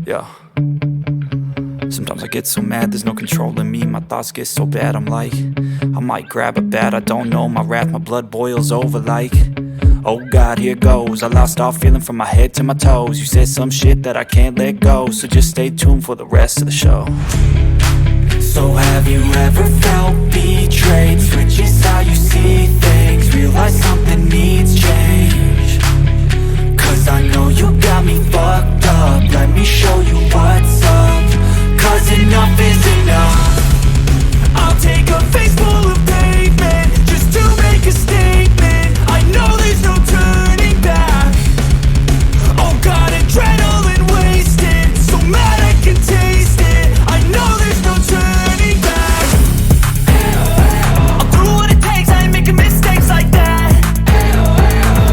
Yeah. Sometimes I get so mad, there's no controlling me. My thoughts get so bad, I'm like, I might grab a bat, I don't know. My wrath, my blood boils over like, oh God, here goes. I lost all feeling from my head to my toes. You said some shit that I can't let go, so just stay tuned for the rest of the show. So have you ever felt betrayed? Switches how you see things, realize something needs change. Cause I know you got me fucked up, let me show you what's up. Cause enough is enough. I'll take a face full of pavement just to make a statement. I know there's no turning back. Oh God, adrenaline wasted, so mad I can taste it. I know there's no turning back. I'll do what it takes, I ain't making mistakes like that.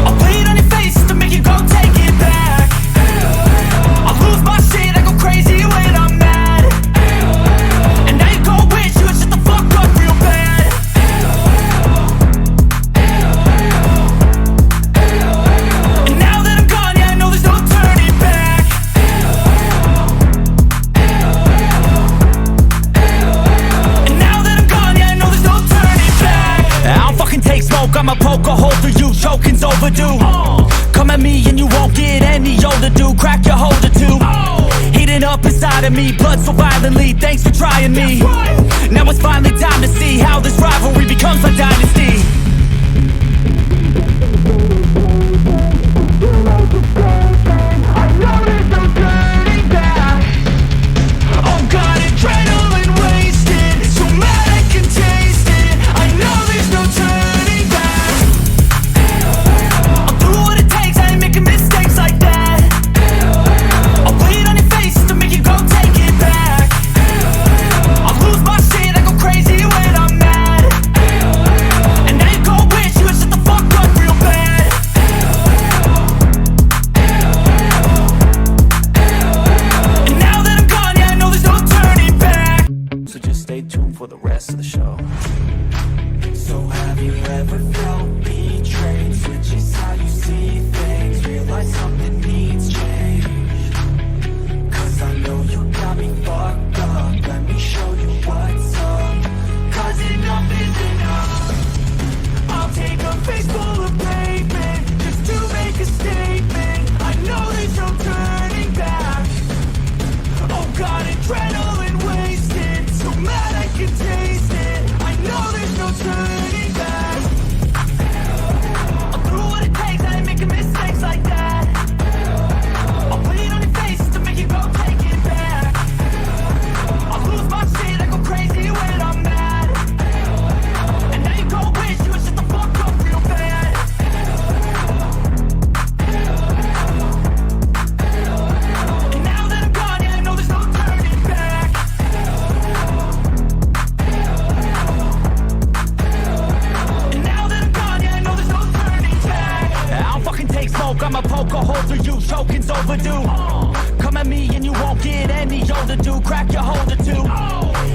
I'll bleed on your face to make you go take it back. I'll lose my shit, I go crazy when I'm mad. And now you go wish you would shut the fuck up real bad. And now that I'm gone, yeah, I know there's no turning back. And now that I'm gone, yeah, I know there's no turning back. I don't fucking take smoke, I'ma poke a hole through you, choking's overdue. Come at me and you won't get any older, dude. Crack your holder too. Heating up inside of me, blood so violently. Thanks for trying me. Now it's finally time to see how this rivalry becomes a dynasty. I know there's no turning back. Oh God, adrenaline wasted, so mad I can taste it. I know there's no turning back. I'll do what it takes, I ain't making mistakes like that. I'll bleed on your face to make you go take it back. I'll lose my shit, I go crazy when I'm mad. And now you go wish you would shut the fuck up real bad. And now that I'm gone, yeah, I know there's no turning back. So just stay tuned for the rest of the show. So have you ever felt betrayed? Switches how you see things, realize something needs change. Cause I know you got me fucked up, let me show you what's up. Cause enough is enough. I'll take a face full of pavement just to make a statement. I know there's no turning back. Oh God, adrenaline wasted, so mad I can taste it. I know there's no turning back. I'll do what it takes, I ain't making mistakes like that. I'll bleed on your face to make you go take it back. I'll lose my shit, I go crazy when I'm mad. And now you go wish you would shut the fuck up real bad. And now that I'm gone, yeah, I know there's no turning back. And now that I'm gone, yeah, I know there's no turning back. I don't fucking take smoke, I'ma poke a hole through you, choking's overdue. Come at me and you won't get any older, dude. Crack your holder too.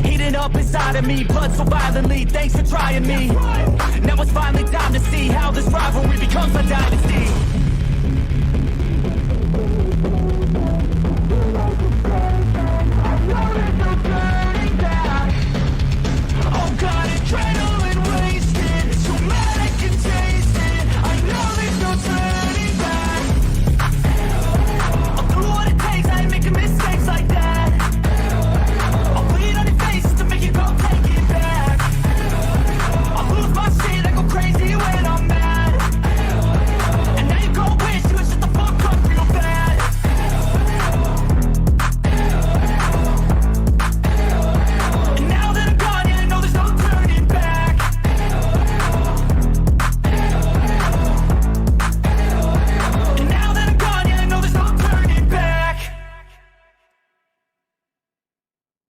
Heating up inside of me, blood so violently. Thanks for trying me. Now it's finally time to see how this rivalry becomes a dynasty.